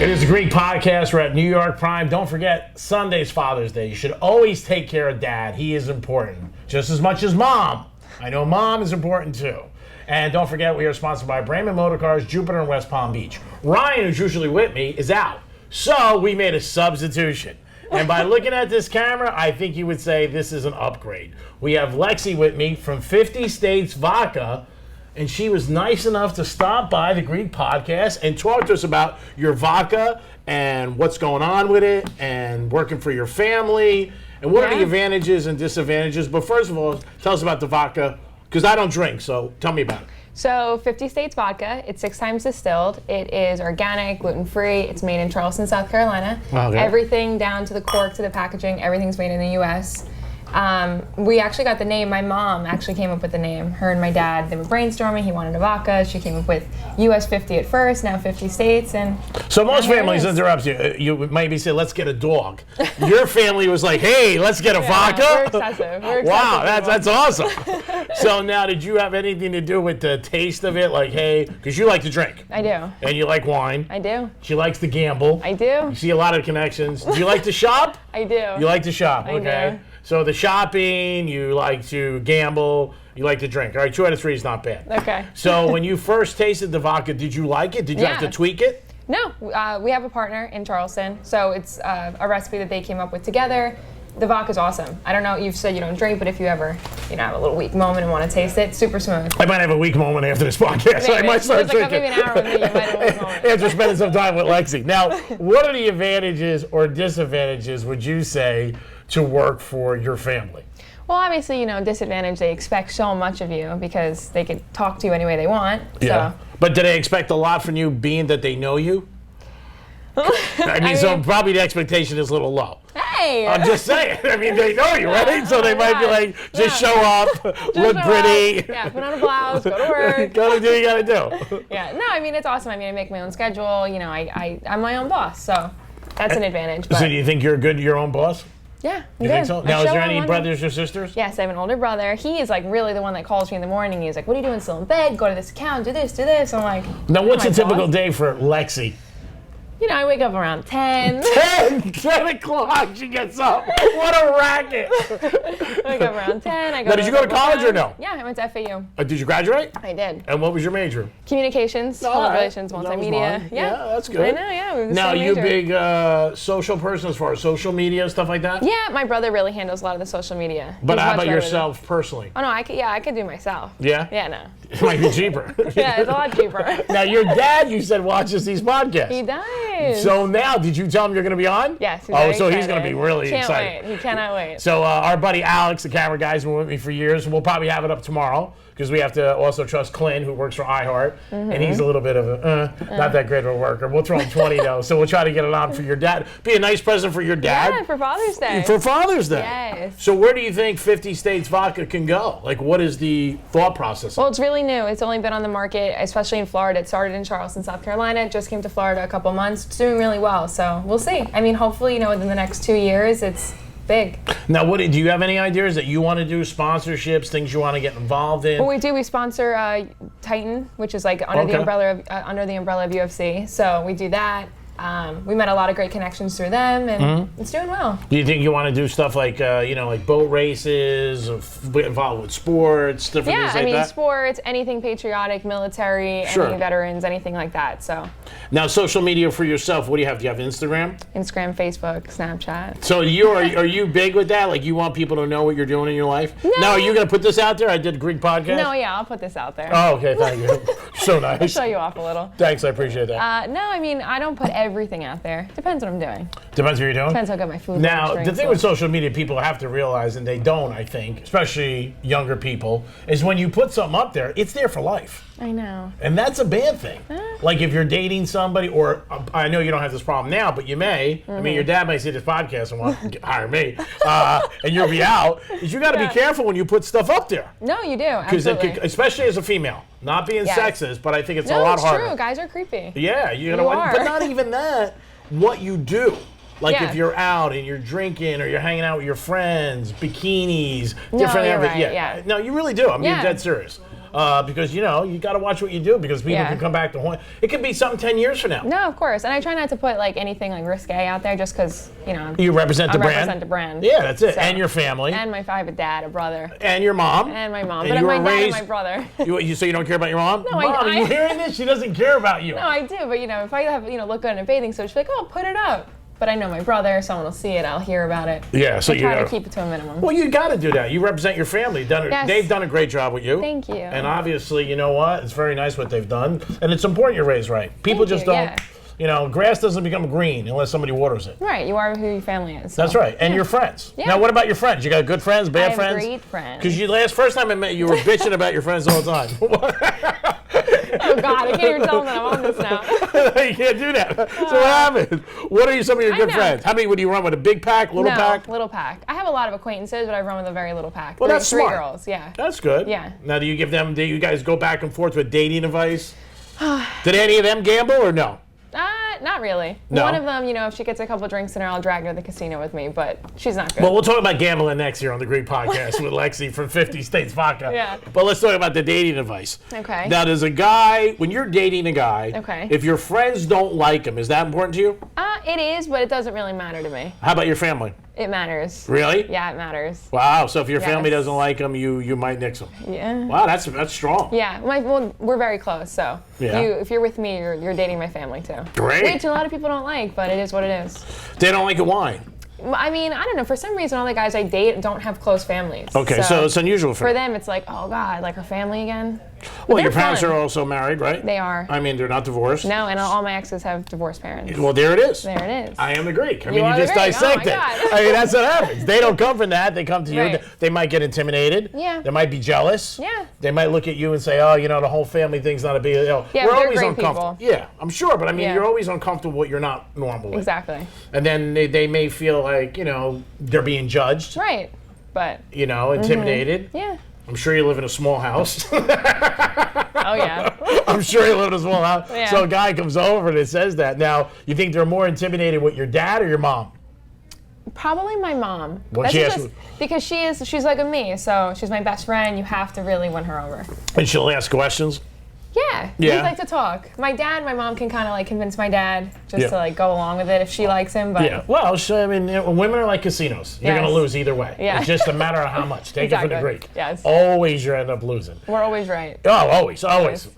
It is a Greek podcast. We're at New York Prime. Don't forget, Sunday's Father's Day. You should always take care of Dad. He is important, just as much as Mom. I know Mom is important too. And don't forget, we are sponsored by Brayman Motorcars, Jupiter and West Palm Beach. Ryan, who's usually with me, is out. So we made a substitution. And by looking at this camera, I think you would say this is an upgrade. We have Lexi with me from 50 States Vodka. And she was nice enough to stop by the Greek podcast and talk to us about your vodka and what's going on with it and working for your family and what are the advantages and disadvantages. But first of all, tell us about the vodka, because I don't drink, so tell me about it. So 50 States Vodka, it's 6 times distilled. It is organic, gluten-free. It's made in Charleston, South Carolina. Okay. Everything down to the cork to the packaging, everything's made in the U.S. We actually got the name. My mom actually came up with the name. Her and my dad, they were brainstorming. He wanted a vodka. She came up with US 50 at first, now 50 states. And so most families interrupt you. You maybe say, let's get a dog. Your family was like, hey, let's get a vodka? We're excessive. Wow, that's awesome. So now, did you have anything to do with the taste of it? Like, hey, because you like to drink. I do. And you like wine. I do. She likes to gamble. I do. You see a lot of connections. Do you like to shop? I do. You like to shop, I okay. do. So the shopping, you like to gamble, you like to drink. All right, 2 out of 3 is not bad. Okay. So when you first tasted the vodka, did you like it? Did you have to tweak it? No, we have a partner in Charleston, so it's a recipe that they came up with together. The vodka's awesome. I don't know, you've said you don't drink, but if you ever, have a little weak moment and want to taste it, super smooth. I might have a weak moment after this podcast. Maybe. I might start drinking. Maybe an hour with me, you might have a weak moment. After spending some time with Lexi. Now, what are the advantages or disadvantages, would you say, to work for your family? Well, obviously, disadvantage, they expect so much of you because they can talk to you any way they want. Yeah. So. But do they expect a lot from you being that they know you? I mean, so probably the expectation is a little low. Hey! I'm just saying. I mean, they know you, right? So they might be like, just show up, look pretty. Yeah, put on a blouse, go to work. Go to do what you got to do. Yeah, no, I mean, it's awesome. I mean, I make my own schedule. I'm my own boss, so that's an advantage. But So do you think you're your own boss? Yeah, You think so? Now, is there any brothers or sisters? Yes, I have an older brother. He is like really the one that calls me in the morning. He's like, what are you doing still in bed? Go to this account, do this. I'm like, now, what's a typical day for Lexi? I wake up around 10. 10 o'clock, she gets up. What a racket. I wake up around 10. I go. Now, did you go to college or no? Yeah, I went to FAU. Did you graduate? I did. And what was your major? Communications, public relations, multimedia. Yeah, that's good. I know, yeah. We Now, you a major. big social person as far as social media, stuff like that? Yeah, my brother really handles a lot of the social media. But He's how much about better yourself personally? Oh, no, I could do myself. Yeah? Yeah, no. It might be cheaper. Yeah, it's a lot cheaper. Now, your dad, you said, watches these podcasts. He does. So now, did you tell him you're going to be on? Yes. He's going to be really Can't excited. wait. He cannot wait. So our buddy Alex, the camera guy, has been with me for years. We'll probably have it up tomorrow because we have to also trust Clint, who works for iHeart, and he's a little bit of a not that great of a worker. We'll throw him 20 though, so we'll try to get it on for your dad. Be a nice present for your dad. Yeah, for Father's Day. For Father's Day. Yes. So where do you think 50 States Vodka can go? Like, what is the thought process? Well, it's really new. It's only been on the market, especially in Florida. It started in Charleston, South Carolina. It just came to Florida a couple months. It's doing really well, so we'll see. I mean, hopefully, within the next 2 years, it's big. Now, do you have any ideas that you want to do, sponsorships, things you want to get involved in? Well, we do. We sponsor Titan, which is like under the umbrella of UFC. So we do that. We met a lot of great connections through them, and it's doing well. Do you think you want to do stuff like, like boat races, or involved with sports, different things like that? Yeah, sports, anything patriotic, military, any veterans, anything like that. So. Now, social media for yourself, what do you have? Do you have Instagram? Instagram, Facebook, Snapchat. So are you big with that? Like, you want people to know what you're doing in your life? No. Now, are you going to put this out there? I did a Greek podcast. No, yeah, I'll put this out there. Oh, okay, thank you. So nice. I'll show you off a little. Thanks, I appreciate that. No, I mean, I don't put everything out there. Depends what I'm doing. Depends what you're doing? Depends how good my food is. Now, the thing with social media, people have to realize, and they don't, I think, especially younger people, is when you put something up there, it's there for life. I know. And that's a bad thing. Like, if you're dating somebody, or I know you don't have this problem now, but you may. I mean, your dad may see this podcast and want to hire me, and you'll be out. You got to be careful when you put stuff up there. No, you do. Absolutely. Especially as a female. Not being sexist, but I think it's a No, lot it's harder. true. Guys are creepy. Yeah, You are. But not even that. What you do. Like, Yeah. if you're out and you're drinking or you're hanging out with your friends, bikinis, No, different you're everything. right, yeah. No, you really do. I'm being Yeah. dead serious. because, you know, you got to watch what you do because people can come back to haunt. It could be something 10 years from now. No, of course. And I try not to put like anything like risque out there just because, you know. You represent the brand. represent the brand. Yeah, that's it. So, and your family. And I have a dad, a brother. And your mom. And my mom. And But my dad and my brother. So you don't care about your mom? No, Mom, are you hearing this? She doesn't care about you. No, I do. But, you know, if I have, you know, look good in a bathing suit, she's like, oh, put it up. But I know my brother, someone will see it, I'll hear about it. Yeah, so I try to keep it to a minimum. Well, you got to do that. You represent your family. Yes. They've done a great job with you. Thank you. And obviously, you know what? It's very nice what they've done. And it's important you're raised right. People just don't, you know, grass doesn't become green unless somebody waters it. Right, you are who your family is. So. That's right. And your friends. Yeah. Now, what about your friends? You got good friends, bad friends? I have great friends. Because first time I met you, you were bitching about your friends all the time. Oh, God, I can't even tell them that I'm on this now. You can't do that. So what happened? What are some of your good friends? How many would you run with? A big pack, little pack? Little pack. I have a lot of acquaintances, but I run with a very little pack. Well, that's three smart. girls, yeah. That's good. Yeah. Now, do you guys go back and forth with dating advice? Did any of them gamble or no? Not really. No. One of them, you know, if she gets a couple drinks in her, I'll drag her to the casino with me, but she's not good. Well, we'll talk about gambling next year on the Greek Podcast with Lexi from 50 States Vodka. Yeah. But let's talk about the dating advice. Okay. Now, there's a guy, when you're dating a guy, okay, if your friends don't like him, is that important to you? It is, but it doesn't really matter to me. How about your family? It matters. Really? Yeah, it matters. Wow, so if your family doesn't like him, you might nix him. Yeah. Wow, that's strong. Yeah, well, we're very close, so if you're with me, you're dating my family too. Great. Which a lot of people don't like, but it is what it is. They don't like the wine. I mean, I don't know. For some reason, all the guys I date don't have close families. Okay, so it's unusual for them. It's like, oh God, like her family again. Well, your parents are also married, right? They are. I mean, they're not divorced. No, and all my exes have divorced parents. Well, there it is. There it is. I am the Greek. I mean, you just Greek. dissected. I mean, that's what happens. They don't come from that. They come to you. Right. They might get intimidated. Yeah. They might be jealous. Yeah. They might look at you and say, oh, you know, the whole family thing's not a big deal. Yeah, we're they're always great uncomfortable. people. Yeah, I'm sure. But I mean, you're always uncomfortable what you're not normal with. Exactly. And then they may feel like, you know, they're being judged. Right. But. You know, intimidated. Yeah. I'm sure you live in a small house. Oh, yeah. I'm sure you live in a small house. Yeah. So a guy comes over and it says that. Now, you think they're more intimidated with your dad or your mom? Probably my mom. Because she's like a me, so she's my best friend. You have to really win her over. And she'll ask questions? Yeah, we like to talk. My mom can kind of like convince my dad just to like go along with it if she likes him. But yeah, well, I mean, women are like casinos. You're gonna lose either way. Yeah. It's just a matter of how much. Take it from the Greek. Yes. Always you end up losing. We're always right. Oh, always.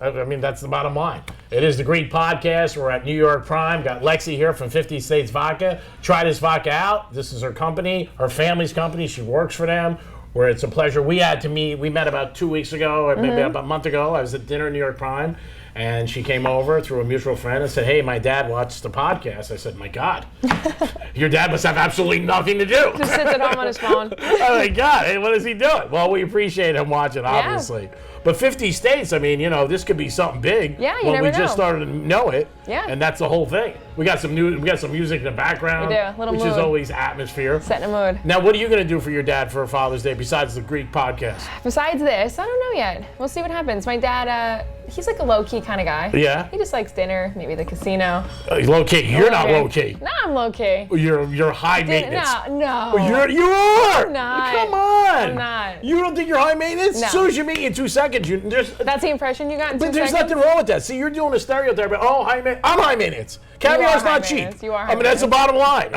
I mean, that's the bottom line. It is the Greek Podcast. We're at New York Prime. Got Lexi here from 50 States Vodka. Try this vodka out. This is her company, her family's company. She works for them. Where it's a pleasure. We met about 2 weeks ago, or maybe about a month ago. I was at dinner at New York Prime, and she came over through a mutual friend and said, hey, my dad watched the podcast. I said, my God, your dad must have absolutely nothing to do. Just sits at home on his phone. Oh, my God, hey, what is he doing? Well, we appreciate him watching, obviously. Yeah. But 50 states, I mean, you know, this could be something big. Yeah, you when never we know. just started to know it. Yeah. And that's the whole thing. We got some music in the background. We do, a little which mood. is always atmosphere. Setting a mood. Now, what are you going to do for your dad for Father's Day besides the Greek Podcast? Besides this, I don't know yet. We'll see what happens. My dad, he's like a low-key kind of guy. Yeah? He just likes dinner, maybe the casino. Low-key. You're not low-key. No, I'm low-key. You're high maintenance. No. You are. I'm not. Come on. I'm not. You don't think you're high maintenance? No. As soon as you meet me in 2 seconds, That's the impression you got in 2 but there's seconds? nothing wrong with that. See, you're doing a stereotype. High maintenance. I'm high maintenance. Caviar's high not cheap. maintenance. You are high I mean, that's the bottom line.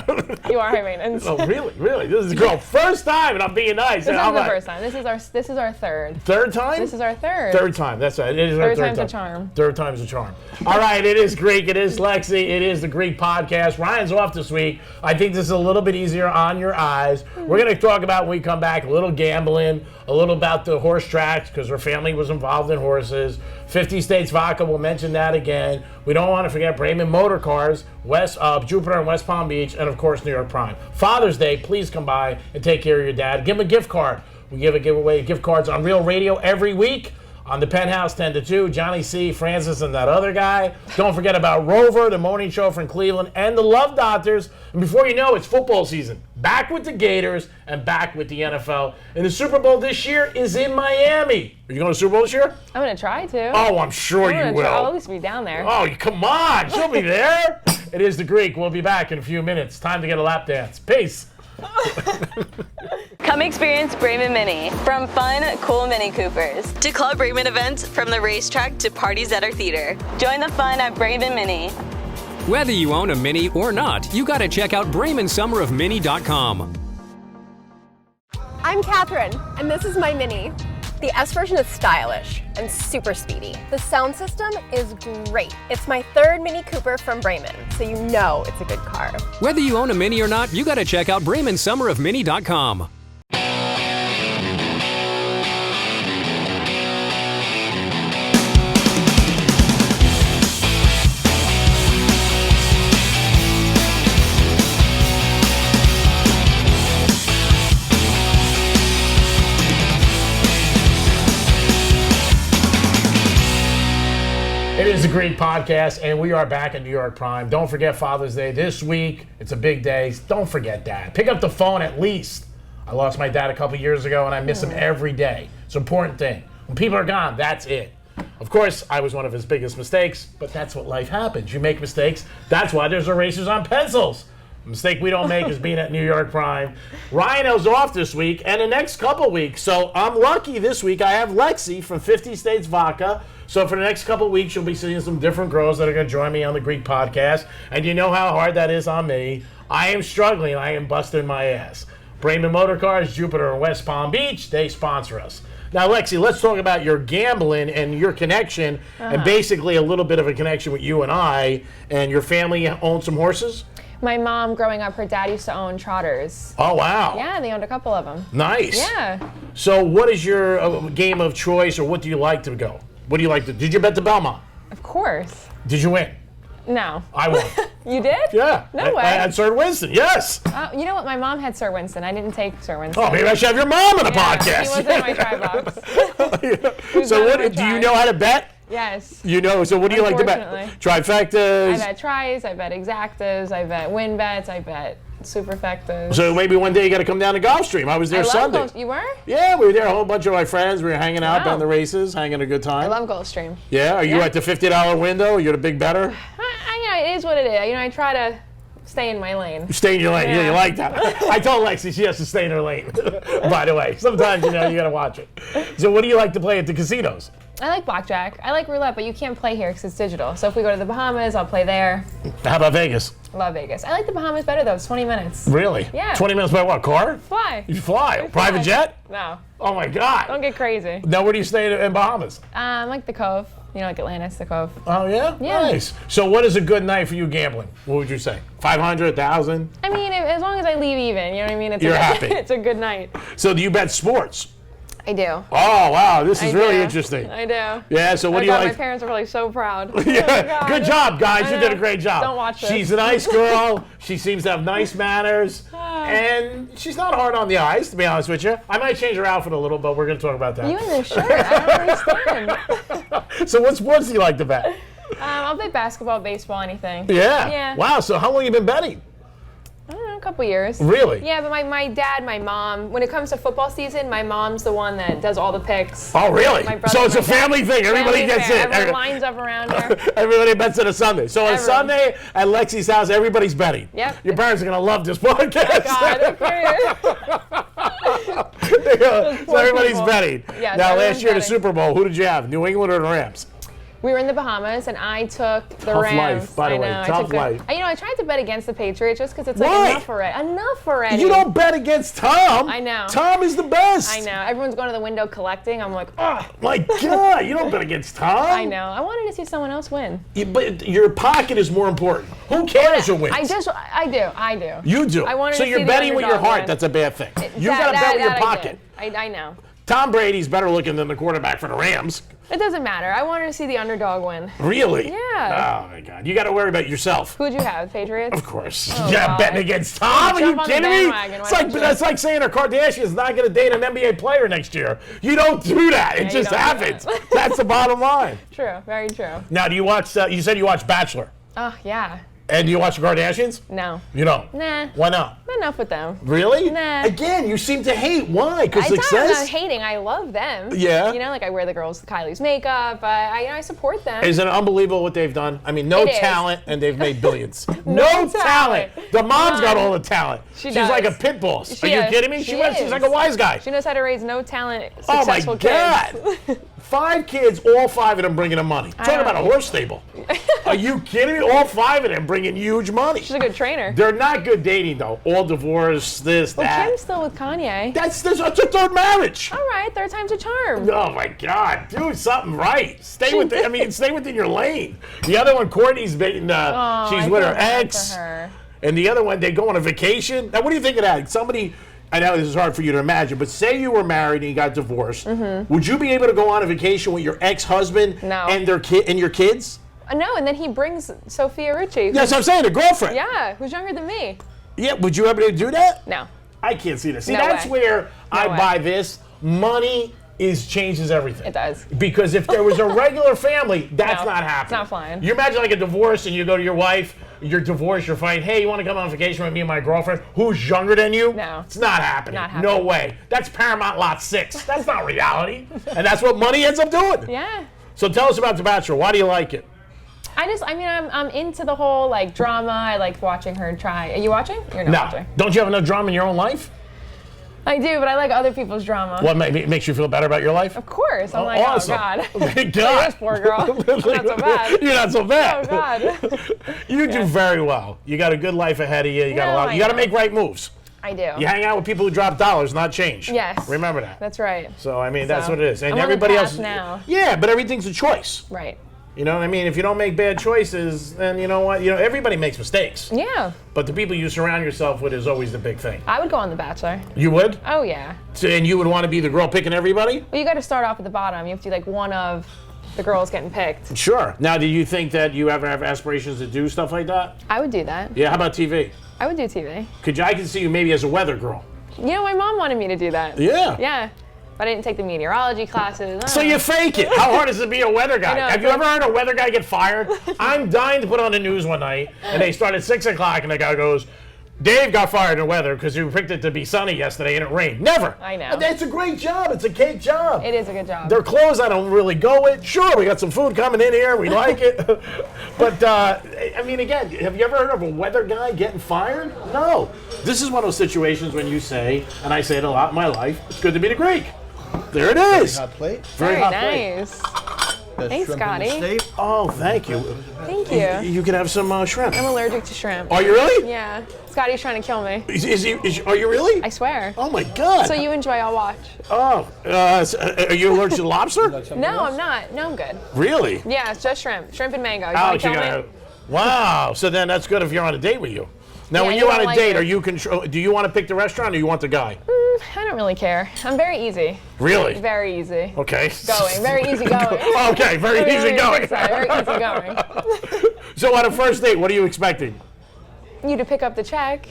You are high maintenance. Oh, really? This is girl first time, and I'm being nice. This isn't the first time. This is our third. Third time? This is our third. Third time. That's right. It is our Third third time's time. a charm. Third time's a charm. All right, it is Greek. It is Lexi. It is the Greek Podcast. Ryan's off this week. I think this is a little bit easier on your eyes. We're going to talk about, when we come back, a little gambling, a little about the horse tracks, because her family was involved in horses. 50 States Vodka, we'll mention that again. We don't want to forget Brayman Motor Cars, Jupiter and West Palm Beach, and of course, New York Prime. Father's Day, please come by and take care of your dad. Give him a gift card. We give away gift cards on Real Radio every week. On the Penthouse 10 to 2, Johnny C., Francis, and that other guy. Don't forget about Rover, the morning show from Cleveland, and the Love Doctors. And before you know, it's football season. Back with the Gators and back with the NFL. And the Super Bowl this year is in Miami. Are you going to the Super Bowl this year? I'm going to try to. Oh, I'm sure you will. I'll at least be down there. Oh, come on. She'll be there. It is the Greek. We'll be back in a few minutes. Time to get a lap dance. Peace. Come experience Brayman Mini. From fun, cool Mini Coopers to Club Brayman events, from the racetrack to parties at our theater. Join the fun at Brayman Mini. Whether you own a Mini or not, you gotta check out BraymanSummerofMini.com. I'm Catherine, and this is my Mini. The S version is stylish and super speedy. The sound system is great. It's my third Mini Cooper from Brayman, so you know it's a good car. Whether you own a Mini or not, you gotta check out BraymanSummerofMini.com. It is a great podcast, and we are back at New York Prime. Don't forget Father's Day this week. It's a big day. Don't forget Dad. Pick up the phone at least. I lost my dad a couple years ago, and I miss him every day. It's an important thing. When people are gone, that's it. Of course, I was one of his biggest mistakes, but that's what life happens. You make mistakes. That's why there's erasers on pencils. A mistake we don't make is being at New York Prime. Rhino's off this week and the next couple weeks, so I'm lucky this week. I have Lexi from 50 States Vodka. So for the next couple weeks, you'll be seeing some different girls that are going to join me on the Greek podcast. And you know how hard that is on me. I am struggling. I am busting my ass. Brayman Motor Cars, Jupiter and West Palm Beach, they sponsor us. Now, Lexi, let's talk about your gambling and your connection, and basically a little bit of a connection with you and I. And your family owns some horses? My mom, growing up, her dad used to own trotters. Oh, wow. Yeah, they owned a couple of them. Nice. Yeah. So what is your game of choice, or what do you like to go? What do you like to? Did you bet the Belmont? Of course. Did you win? No. I won. You did? Yeah. No way. I had Sir Winston. Yes. You know what? My mom had Sir Winston. I didn't take Sir Winston. Oh, maybe I should have your mom on the Yeah, podcast. He wasn't in my try box. So not what in my do you try. know how to bet? Yes. You know. So what do you like to bet? Unfortunately. Trifectas. I bet tries, I bet exactas, I bet win bets, I bet superfectas. So maybe one day you got to come down to Gulfstream. I was there I love Sunday. Gulf. You were? Yeah, we were there. A whole bunch of my friends. We were hanging out, Wow. betting the races, having a good time. I love Gulfstream. Yeah. Are you Yeah. at the $50 window? You're the big better. It is what it is. I try to stay in my lane. Stay in your lane. Yeah, Yeah. you like that. I told Lexi she has to stay in her lane. By the way, sometimes you got to watch it. So what do you like to play at the casinos? I like blackjack. I like roulette, but you can't play here because it's digital. So if we go to the Bahamas, I'll play there. How about Vegas? I love Vegas. I like the Bahamas better though. It's 20 minutes. Really? Yeah. 20 minutes by what? Car? Fly. You fly? We Private fly. jet? No. Oh my God. Don't get crazy. Now where do you stay in Bahamas? Like the Cove. Like Atlantis, the Cove. Oh yeah? Yeah. Nice. So what is a good night for you gambling? What would you say? 500, 1,000? I mean, as long as I leave even, you know what I mean? It's You're a happy. It's a good night. So do you bet sports? I do. Oh wow, this is I really do. interesting. I do. Yeah, so what Oh do you God, like? my parents are probably so proud. Yeah, Oh, good God. job, guys. I You did a know. great job. Don't watch this. She's a nice girl. She seems to have nice manners. And she's not hard on the eyes, to be honest with you. I might change her outfit a little, but we're going to talk about that. You in this shirt? I don't understand. So what sports do you like to bet? I'll bet basketball, baseball, anything. Yeah. Yeah. Wow, so how long you been betting? I don't know, a couple years. Really? Yeah, but my dad, my mom, when it comes to football season, my mom's the one that does all the picks. Oh, really? My brother So it's and a my dad. family thing. Everybody Family gets affair. in. Everyone lines up around her. Everybody bets on a Sunday. So on a Everyone. Sunday at Lexi's house, everybody's betting. Yep. Your parents are going to love this podcast. God, period. So everybody's people. betting. Yes, Now, last everyone's year, the betting. Super Bowl, who did you have? New England or the Rams? We were in the Bahamas, and I took the Tough Rams. life, by the I way. know. Tough I took life. I tried to bet against the Patriots just because it's Why? like enough already. Enough already. You don't bet against Tom. I know. Tom is the best. I know. Everyone's going to the window collecting. I'm like, oh, My God, you don't bet against Tom. I know. I wanted to see someone else win. But your pocket is more important. Who cares who wins? I do. You do. I wanted so to you're see the betting with your underdog heart. win. That's a bad thing. You got to bet with your I pocket. did. I know. Tom Brady's better looking than the quarterback for the Rams. It doesn't matter. I wanted to see the underdog win. Really? Yeah. Oh my God. You got to worry about yourself. Who'd you have? Patriots? Of course. Oh, yeah, God. betting against Tom. Are you Jump on the kidding me? bandwagon. It's Why like don't you? that's like saying a Kardashian is not going to date an NBA player next year. You don't do that. It you just don't do happens. that. That's the bottom line. True. Very true. Now, do you watch? You said you watch Bachelor. Oh, yeah. And do you watch the Kardashians? No. You don't? Nah. Why not? Not enough with them. Really? Nah. Again, you seem to hate. Why? Because I'm not success? hating. I love them. Yeah. You know, like I wear the girls Kylie's makeup. I support them. Isn't it unbelievable what they've done? I mean, no It is. talent, and they've made billions. No talent. talent. The mom's got None. all the talent. She She's does. like a pit bull. Are you is. kidding me? She She's is. like a wise guy. She knows how to raise no talent, Oh my successful God. kids. 5 kids, all 5 of them bringing in money. Talking know. about a horse stable. Are you kidding me? All 5 of them bringing huge money. She's a good trainer. They're not good dating though. All divorced, this, that. Kim's still with Kanye. That's a third marriage. All right, third time's a charm. Oh my God, do something right. Stay within your lane. The other one, Courtney's dating. She's I with feel her bad ex, for her. and the other one, they go on a vacation. Now, what do you think of that? Somebody, I know this is hard for you to imagine, but say you were married and you got divorced. Would you be able to go on a vacation with your ex-husband No. and their kid and your kids? No, and then he brings Sophia Richie. That's what I'm saying, a girlfriend. Yeah, who's younger than me. Yeah, would you ever do that? No. I can't see this. See, No that's way. where I way. buy this. Money changes everything. It does. Because if there was a regular family, that's No, not it's happening. not flying. You imagine like a divorce and you go to your wife, you're divorced, you're fighting, hey, you want to come on vacation with me and my girlfriend who's younger than you? No. It's not happening. Not No happening. way. That's Paramount Lot 6. That's not reality. And that's what money ends up doing. Yeah. So tell us about The Bachelor. Why do you like it? I'm into the whole like drama. I like watching her try. Are you watching? You're not No. watching. Don't you have enough drama in your own life? I do, but I like other people's drama. What makes you feel better about your life? Of course. I'm like, Awesome. oh God. Thank God. This poor girl. Not so bad. You're not so Oh bad. God. You do very well. You got a good life ahead of you. You got a No, lot. I You got to know. make right moves. I do. You hang out with people who drop dollars, not change. Yes. Remember that. That's right. So I mean, that's So, what it is. And I'm on the everybody path else. now. Yeah, but everything's a choice. Right. You know what I mean? If you don't make bad choices, then you know what? You know everybody makes mistakes. Yeah. But the people you surround yourself with is always the big thing. I would go on The Bachelor. You would? Oh yeah. So, and you would want to be the girl picking everybody? Well, you got to start off at the bottom. You have to be like one of the girls getting picked. Sure. Now, do you think that you ever have aspirations to do stuff like that? I would do that. Yeah. How about TV? I would do TV. I can see you maybe as a weather girl. You know, my mom wanted me to do that. Yeah. Yeah. But I didn't take the meteorology classes. So you fake it. How hard is it to be a weather guy? I know, Have you but- ever heard a weather guy get fired? I'm dying to put on the news one night, and they start at 6 o'clock, and the guy goes, Dave got fired in weather because you picked it to be sunny yesterday and it rained. Never. I know. And it's a great job. It's a cake job. It is a good job. Their clothes I don't really go with. Sure, we got some food coming in here. We like it. But, I mean, again, have you ever heard of a weather guy getting fired? No. This is one of those situations when you say, and I say it a lot in my life, it's good to be the Greek. There it is. Hot plate. Very Very hot plate. nice. Got Thanks, shrimp in the Scotty. steak. Oh, thank you. Thank you. You can have some shrimp. I'm allergic to shrimp. Are you really? Yeah. Scotty's trying to kill me. Are you really? I swear. Oh my God. So you enjoy, I'll watch. Oh, are you allergic to lobster? No, I'm not. No, I'm good. Really? Yeah, it's just shrimp. Shrimp and mango. You want Ouch, to you kill gotta. me? Wow. So then that's good if you're on a date with you. Now, Yeah, when you you're don't on a like date, it. are you control? Do you want to pick the restaurant or you want the guy? I don't really care. I'm very easy. Really? Very easy. Okay. Going. Very easy going. Okay, very easy going. Very easy going. So on a first date, what are you expecting? You to pick up the check.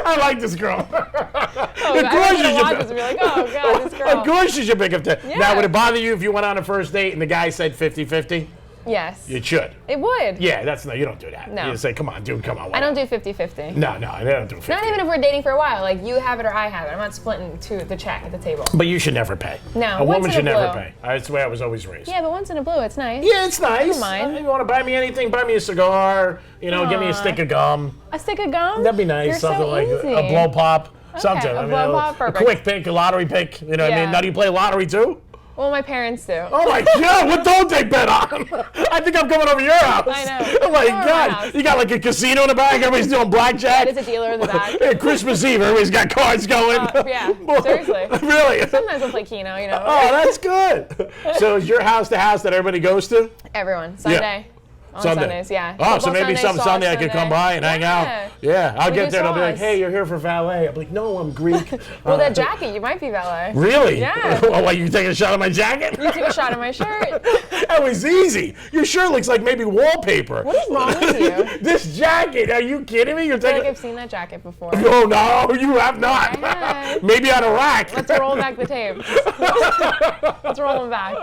I like this girl. Oh, Of I'm course gonna you watch should. this and be like, oh God, this girl. Of course you should pick up the. Now, Yeah. would it bother you if you went on a first date and the guy said 50-50? Yes. It should. It would. Yeah, that's no. You don't do that. No. You say, come on, dude, come on. I don't do 50-50. No, I don't do 50. Not even if we're dating for a while. Like you have it or I have it. I'm not splitting the check at the table. But you should never pay. No, A once woman in should a never blue. pay. That's the way I was always raised. Yeah, but once in a blue, it's nice. Yeah, it's nice. don't mind. You want to buy me anything? Buy me a cigar. You know, give me a Aw. stick of gum. A stick of gum? That'd be nice. You're Something so like easy. a blow pop. Something. a I mean, blow pop, a perfect. quick pick, a lottery pick. You know what I Yeah. mean? Now, do you play lottery too? Well, my parents do. Oh my God! What don't they bet on? I think I'm coming over your house. I know. Oh my Come over my God! house. You got like a casino in the back. Everybody's doing blackjack. There's a dealer in the back. Hey, Christmas Eve, everybody's got cards going. Yeah, seriously. Really? Sometimes I'll play Keno, you know. Oh, that's good. So is your house the house that everybody goes to? Everyone. Sunday. On Sunday. Sundays, yeah. Oh, so Football maybe some sauce Sunday I could come by and hang out. Yeah. Yeah, I'll We get do there and I'll be like, sauce. hey, you're here for valet. I'll be like, no, I'm Greek. Well, that jacket, you might be valet. Really? Yeah. Oh, what, you taking a shot at my jacket? You took a shot of my shirt. That was easy. Your shirt looks like maybe wallpaper. What is wrong with you? This jacket, are you kidding me? You're I feel like taking... I've seen that jacket before. Oh, no, you have not. I have. Maybe on a rack. Let's roll back the tape. Let's roll them back.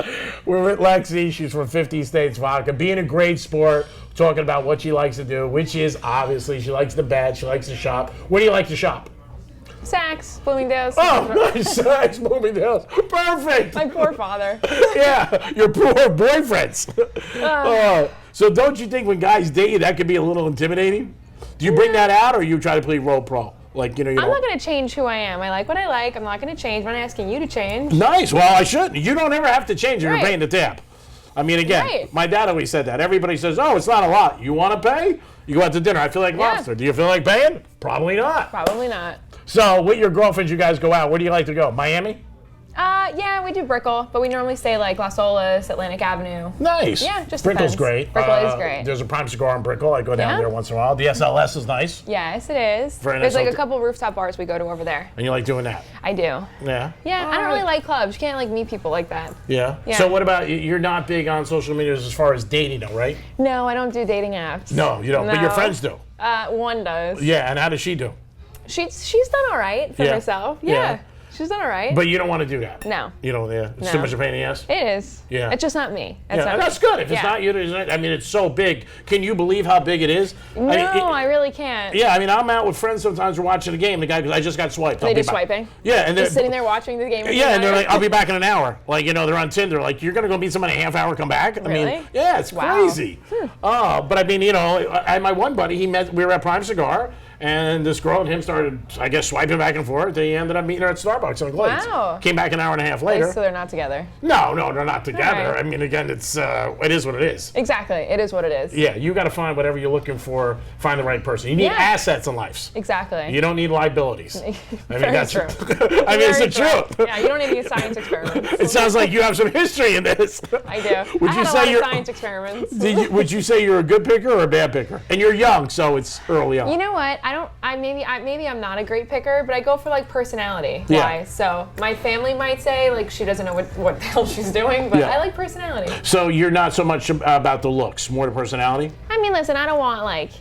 We're with Lexi. She's from 50 States Vodka. Being a great sport. sport, talking about what she likes to do, which is obviously she likes to bet, she likes to shop. Where do you like to shop? Saks, Bloomingdale's. Oh, nice. Saks, Bloomingdale's. Perfect. My poor father. Yeah, your poor boyfriends. So don't you think when guys date you, that could be a little intimidating? Do you bring that out, or you try to play role pro? Like, you know, I'm not going to change who I am. I like what I like. I'm not going to change. I'm not asking you to change. Nice. Well, I shouldn't. You don't ever have to change if you're Right. paying the tab. I mean, again, Right. my dad always said that. Everybody says, oh, it's not a lot. You want to pay? You go out to dinner. I feel like Yeah. lobster. Do you feel like paying? Probably not. Probably not. So with your girlfriends, you guys go out. Where do you like to go? Miami? Yeah, we do Brickell, but we normally stay like Las Olas, Atlantic Avenue. Nice. Yeah, just Brickell's depends. great. Brickell is great. There's a Prime Cigar in Brickell. I go down Yeah? there once in a while. The SLS is nice. Yes, it is. Very nice There's like a hotel. couple rooftop bars we go to over there. And you like doing that? I do. Yeah. Yeah, I don't really like clubs. You can't like meet people like that. Yeah. Yeah. So what about, you're not big on social media as far as dating, though, right? No, I don't do dating apps. No, you don't. But your No. friends do. One does. Yeah, and how does she do? She's done all right for Yeah. herself. Yeah. Yeah. She's done all right. But you don't want to do that. No. You don't, yeah. It's No. too much of a pain in the ass. It is. Yeah. It's just not me. It's Yeah, not that's me. good. If it's Yeah. not you, I mean, it's so big. Can you believe how big it is? No, I really can't. Yeah, I mean, I'm out with friends sometimes. We're watching a game. The guy goes, I just got swiped. They I'll be just back." swiping? Yeah, and Just sitting there watching the game. Yeah, and they're like, I'll be back in an hour. Like, you know, they're on Tinder. Like, you're going to go meet somebody in a half hour, come back? I mean, Really? yeah, it's Wow. crazy. But I mean, you know, my one buddy, we were at Prime Cigar, and this girl and him started, I guess, swiping back and forth. They ended up meeting her at Starbucks on Glades. Wow. Came back an hour and a half later. So they're not together. No, they're not together. All right. I mean, again, it is what it is. Exactly. It is what it is. Yeah, you got to find whatever you're looking for, find the right person. You need Yeah. assets in life. Exactly. You don't need liabilities. I mean, Very that's true. I mean, it's the Very true. truth. Yeah, you don't need to use science experiments. It sounds like you have some history in this. I do. Would I you had a say lot of you're- science experiments. Would you say you're a good picker or a bad picker? And you're young, so it's early on. You know what? Maybe I'm not a great picker, but I go for like personality Yeah. wise. So my family might say like she doesn't know what the hell she's doing, but Yeah. I like personality. So you're not so much about the looks, more the personality? I mean, listen, I don't want like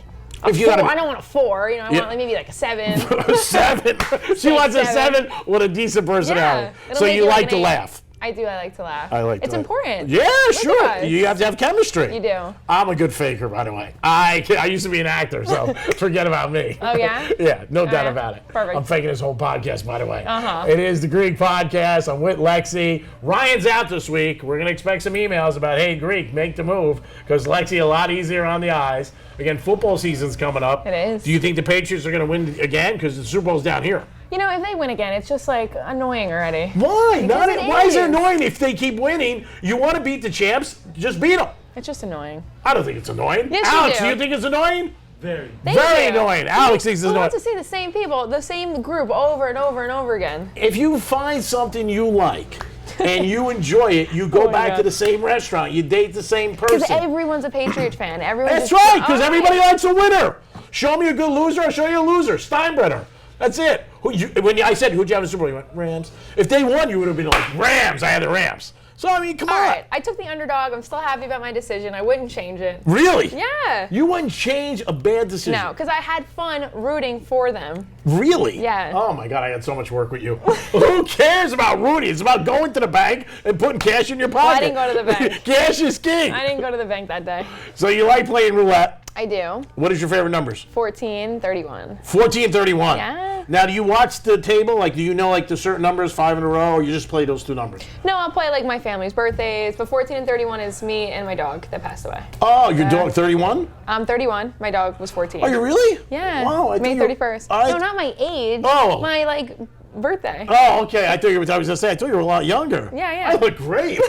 a If you 4. gotta- I don't want a 4. You know, I Yeah. want like maybe like a 7. 7. She wants a 7 7 with a decent personality. it'll So make you like like an to 8. laugh. I do. I like to laugh. I like to It's laugh. important. Yeah, Look sure. at us. You have to have chemistry. You do. I'm a good faker, by the way. I used to be an actor, so forget about me. Oh, yeah? Yeah, no doubt right. about it. Perfect. I'm faking this whole podcast, by the way. Uh-huh. It is the Greek Podcast. I'm with Lexi. Ryan's out this week. We're going to expect some emails about, hey, Greek, make the move, because Lexi a lot easier on the eyes. Again, football season's coming up. It is. Do you think the Patriots are going to win again? Because the Super Bowl's down here. You know, if they win again, it's just like annoying already. Why? Because it Why is it is. annoying if they keep winning? You want to beat the champs? Just beat them. It's just annoying. I don't think it's annoying. Yes, you Alex, do. you think it's annoying? Thank Very you. annoying. Alex thinks it's Who annoying. wants to see the same people, the same group over and over and over again? If you find something you like and you enjoy it, you go Oh my back God. to the same restaurant. You date the same Because person. everyone's a Patriots fan. Everyone's That's just- right, because All everybody right. likes a winner. Show me a good loser, I'll show you a loser. Steinbrenner. That's it. When I said, who'd you have in the Super Bowl? You went, Rams. If they won, you would have been like, Rams. I had the Rams. So, I mean, come All on. right, I took the underdog. I'm still happy about my decision. I wouldn't change it. Really? Yeah. You wouldn't change a bad decision? No, because I had fun rooting for them. Really? Yeah. Oh my God, I had so much work with you. Who cares about Rudy? It's about going to the bank and putting cash in your pocket. I didn't go to the bank. Cash is king. I didn't go to the bank that day. So you like playing roulette. I do. What is your favorite numbers? 14, 31. 14, 31. Yeah. Now, do you watch the table? Like, do you know like the certain numbers, 5 in a row, or you just play those 2 numbers? No, I'll play like my family's birthdays, but 14 and 31 is me and my dog that passed away. Oh, your dog 31? I'm 31. My dog was 14. Oh, you really? Yeah. Wow. I May think you- 31st. I- No, not my age. Oh. My like birthday. Oh, okay. I thought you were. I was gonna say. I thought you were a lot younger. Yeah, yeah. I look great.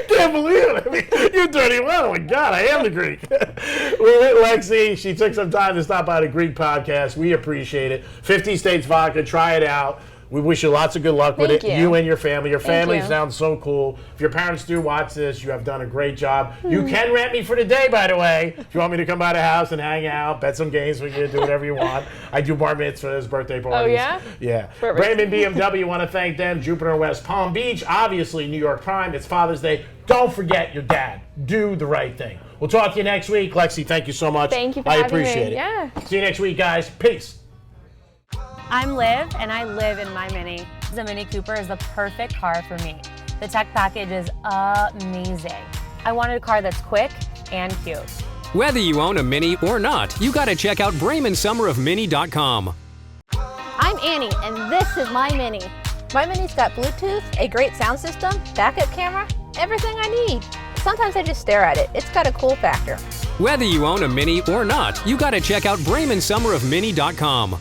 Can't believe it. I mean, you're 31. Oh my God, I am the Greek. We're with Lexi. She took some time to stop by the Greek Podcast. We appreciate it. 50 States Vodka. Try it out. We wish you lots of good luck with Thank it. you. And your family. Your family you. sounds so cool. If your parents do watch this, you have done a great job. You can rent me for the day, by the way. If you want me to come by the house and hang out, bet some games with you, do whatever you want. I do bar mitzvahs, birthday parties. yeah? Yeah. Perfect. Raymond BMW, want to thank them. Jupiter West Palm Beach, obviously New York Prime. It's Father's Day. Don't forget your dad. Do the right thing. We'll talk to you next week. Lexi, thank you so much. Thank you for I having me. appreciate it. Yeah. See you next week, guys. Peace. I'm Liv, and I live in my Mini. The Mini Cooper is the perfect car for me. The tech package is amazing. I wanted a car that's quick and cute. Whether you own a Mini or not, you gotta check out BremenSummerOfMini.com. I'm Annie, and this is my Mini. My Mini's got Bluetooth, a great sound system, backup camera, everything I need. Sometimes I just stare at it. It's got a cool factor. Whether you own a Mini or not, you gotta check out BremenSummerOfMini.com.